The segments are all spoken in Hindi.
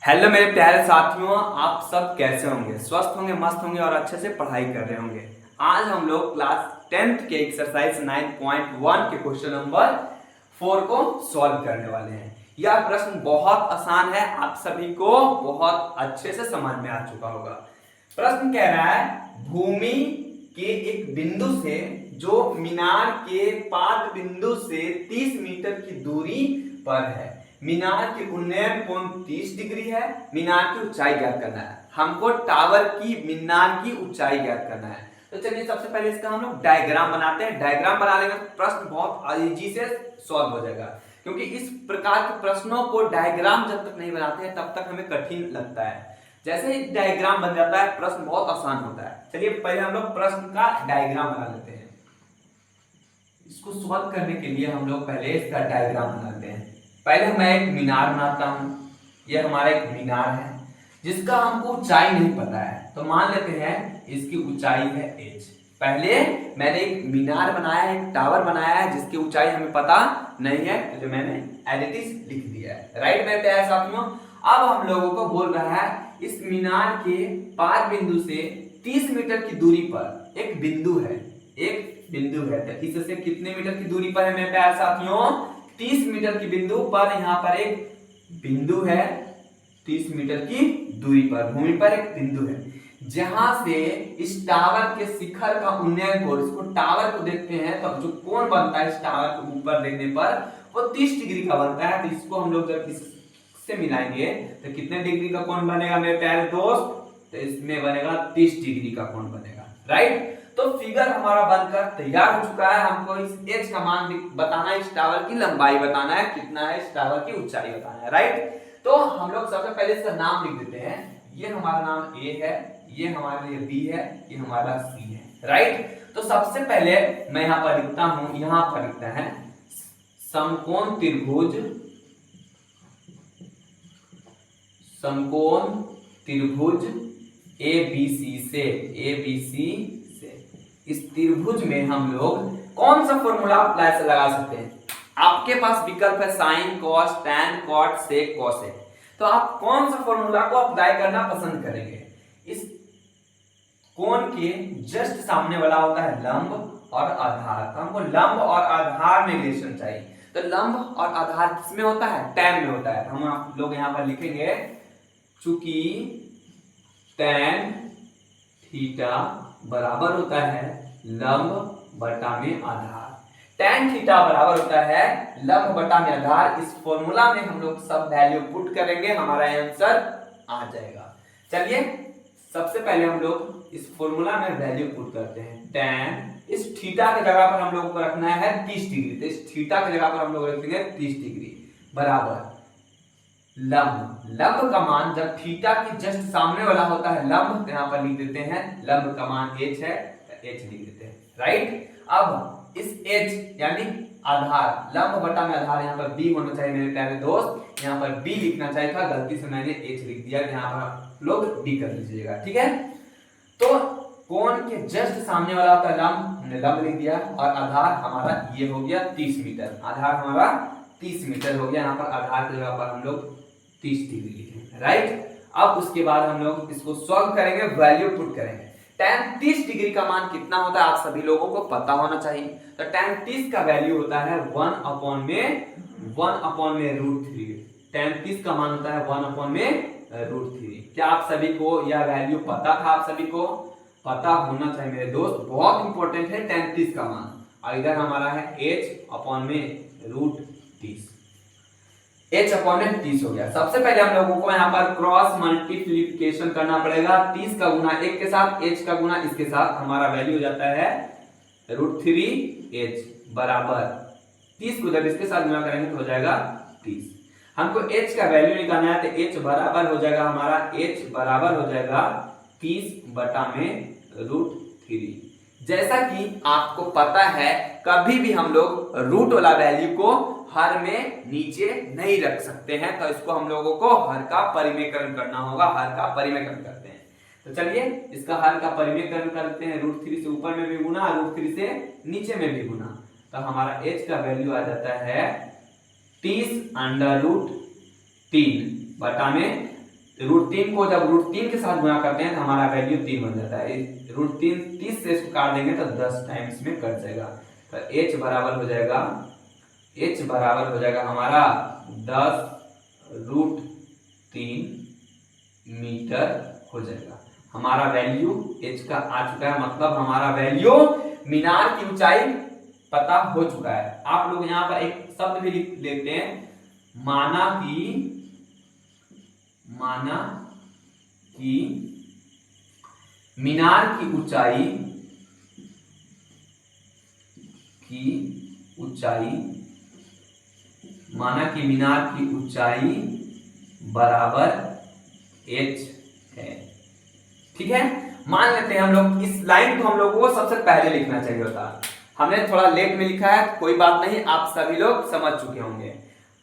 हेलो मेरे प्यारे साथियों, आप सब कैसे होंगे? स्वस्थ होंगे, मस्त होंगे और अच्छे से पढ़ाई कर रहे होंगे। आज हम लोग क्लास 10th के एक्सरसाइज 9.1 के क्वेश्चन नंबर 4 को सॉल्व करने वाले हैं। यह प्रश्न बहुत आसान है, आप सभी को बहुत अच्छे से समझ में आ चुका होगा। प्रश्न कह रहा है भूमि के एक बिंदु से जो मीनार के पाद बिंदु से 30 मीटर की दूरी पर है, मीनार की उन्नयन कोण 30 डिग्री है, मीनार की ऊंचाई ज्ञात करना है। हमको टावर की मीनार की ऊंचाई ज्ञात करना है। तो चलिए सबसे पहले इसका हम लोग डायग्राम बनाते हैं। डायग्राम बना लेंगे तो प्रश्न बहुत इजी से सॉल्व हो जाएगा, क्योंकि इस प्रकार के प्रश्नों को डायग्राम जब तक नहीं बनाते हैं तब तक हमें कठिन लगता है। जैसे ही डायग्राम बन जाता है प्रश्न बहुत आसान होता है। चलिए पहले हम लोग प्रश्न का डायग्राम बना लेते हैं। इसको सॉल्व करने के लिए हम लोग पहले इसका डायग्राम बनाते हैं। पहले मैं एक मीनार बनाता हूं। यह हमारा एक मीनार है जिसका हमको ऊंचाई नहीं पता है, तो मान लेते हैं इसकी ऊंचाई है h। पहले मैंने एक मीनार बनाया है, एक टावर बनाया है जिसकी ऊंचाई हमें पता नहीं है, तो जो मैंने एज इट इज लिख दिया है। राइट मेरे प्यारे साथियों, अब हम लोगों को बोल रहा है इस मीनार के पाद बिंदु से 30 मीटर की दूरी पर एक बिंदु है। एक बिंदु है तो इससे कितने मीटर की दूरी पर है मेरे प्यारे साथियों? 30 मीटर की बिंदु पर यहाँ पर एक बिंदु है। 30 मीटर की दूरी पर भूमि पर एक बिंदु है जहां से इस टावर के शिखर का उन्नयन कोण, इसको टावर को देखते हैं तो जो कोण बनता है इस टावर के ऊपर देखने पर वो 30 डिग्री का बनता है। तो इसको हम लोग जब इससे मिलाएंगे तो कितने डिग्री का कोण बनेगा मेरे प्यारे दोस्त? तो इसमें बनेगा 30 डिग्री का कोण बनेगा। राइट, तो फिगर हमारा बनकर तैयार हो चुका है। हमको इस h का मान बताना है, इस टावर की लंबाई बताना है, कितना है इस टावर की ऊंचाई बताना है। राइट, तो हम लोग सबसे पहले इसका नाम लिख देते हैं। ये हमारा नाम A है, ये हमारे लिए B है, ये हमारा C है। राइट, तो सबसे पहले मैं यहां पर लिखता हूं, यहां पर लिखता है समकोण त्रिभुज, समकोण त्रिभुज ABC से इस त्रिभुज में हम लोग कौन सा फॉर्मूला अप्लाई से लगा सकते हैं? आपके पास विकल्प है साइन, कॉस, टैन, कॉट, सेक, कोसेक। तो आप कौन सा फॉर्मूला को अप्लाई करना पसंद करेंगे? इस कोण के जस्ट सामने वाला होता है लंब और आधार। तो हमको लंब और आधार में रिलेशन चाहिए। तो लंब और आधार किसमें होता है? टैन में होता है। तो हम आप लोग यहां पर लिखेंगे चूंकि टैन थीटा बराबर होता है लंब बटा में आधार। टैन थीटा बराबर होता है लंब बटा में आधार। इस फॉर्मूला में हम लोग सब वैल्यू पुट करेंगे, हमारा आंसर आ जाएगा। चलिए सबसे पहले हम लोग इस फॉर्मूला में वैल्यू पुट करते हैं। टैन इस थीटा की जगह पर हम लोग को रखना है 30 डिग्री, तो इस थीटा की जगह पर हम लोग रखेंगे 30 डिग्री बराबर लंब। लंब का मान जब थीटा के जस्ट सामने वाला होता है लंब, तो यहाँ पर लिख देते हैं लंब का मान h है, तो h लिख देते हैं। राइट, अब इस h यानी आधार, लंब बटा में आधार, यहाँ पर b होना चाहिए मेरे प्यारे दोस्त। यहाँ पर b लिखना चाहिए था, गलती से मैंने h लिख दिया, यहाँ पर आप लोग b कर लीजिएगा। ठीक है, तो कोण के जस्ट सामने वाला होता है लंब, हमने लंब लिख दिया, और आधार हमारा ये हो गया 30 मीटर। आधार हमारा 30 मीटर हो गया। यहाँ पर आधार की जगह पर हम लोग 30 डिग्री लिखेंगे। राइट, अब उसके बाद हम लोग इसको सॉल्व करेंगे, वैल्यू पुट करेंगे। tan 30 डिग्री का मान कितना होता है आप सभी लोगों को पता होना चाहिए। तो tan 30 का वैल्यू होता है 1/√3। tan 30 का मान होता है 1/√3। क्या आप सभी को यह वैल्यू पता था? आप सभी को पता होना चाहिए मेरे दोस्त, बहुत इंपॉर्टेंट है tan 30 का मान। और इधर हमारा है h/30 हो गया। सबसे पहले हम लोगों को यहाँ पर क्रॉस मल्टीप्लिकेशन करना पड़ेगा। 30 का गुना 1 के साथ, h का गुना इसके साथ, हमारा वैल्यू हो जाता है √3h बराबर 30 को जब इसके साथ गुना करेंगे तो हो जाएगा 30। हमको h का वैल्यू निकालना है, तो h बराबर हो जाएगा हमारा, h बराबर हो जाएगा 30 बटा में √3। जैसा कि आपको पता है कभी भी हम लोग रूट वाला वैल्यू को हर में नीचे नहीं रख सकते हैं, तो इसको हम लोगों को हर का परिमेयकरण करना होगा। हर का परिमेयकरण करते हैं, तो चलिए इसका हर का परिमेयकरण करते हैं। √3 से ऊपर में भी गुना, √3 से नीचे में भी गुना, तो हमारा h का वैल्यू आ जाता है 30√3 बटा में √3 को जब √3 के साथ गुणा करते हैं तो हमारा वैल्यू 3 बन जाता है। √3 30 से इसको काट देंगे तो 10 टाइम्स में कट जाएगा। तो h बराबर हो जाएगा हमारा 10√3 मीटर हो जाएगा। हमारा वैल्यू h का आ चुका है, मतलब हमारा वैल्यू मीनार की ऊंचाई पता हो चुका है। आप लोग यहाँ पर एक शब्द भी लिख लेते हैं, माना कि मीनार की ऊंचाई बराबर h है। ठीक है, मान लेते हैं हम लोग इस लाइन को हम लोग को सबसे पहले लिखना चाहिए होता, हमने थोड़ा लेट में लिखा है, कोई बात नहीं, आप सभी लोग समझ चुके होंगे।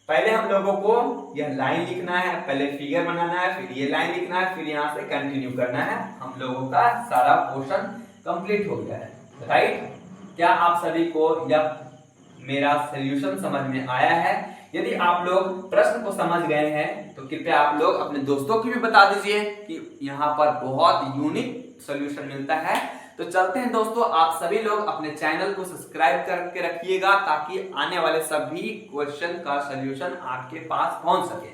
पहले हम लोगों को यह लाइन लिखना है, पहले फिगर बनाना है, फिर ये लाइन लिखना है, फिर यहाँ से कंटिन्यू करना है। हम लोगों का सारा पोर्शन कंप्लीट हो गया है, राइट। क्या आप सभी को यह मेरा सॉल्यूशन समझ में आया है? यदि आप लोग प्रश्न को समझ गए हैं तो कृपया आप लोग अपने दोस्तों को भी बता दीजिए कि यहाँ पर बहुत यूनिक सॉल्यूशन मिलता है। तो चलते हैं दोस्तों, आप सभी लोग अपने चैनल को सब्सक्राइब करके रखिएगा ताकि आने वाले सभी क्वेश्चन का सॉल्यूशन आपके पास पहुंच सके।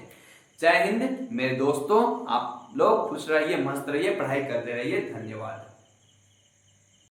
जय हिंद मेरे दोस्तों, आप लोग खुश रहिए, मस्त रहिए, पढ़ाई करते रहिए। धन्यवाद।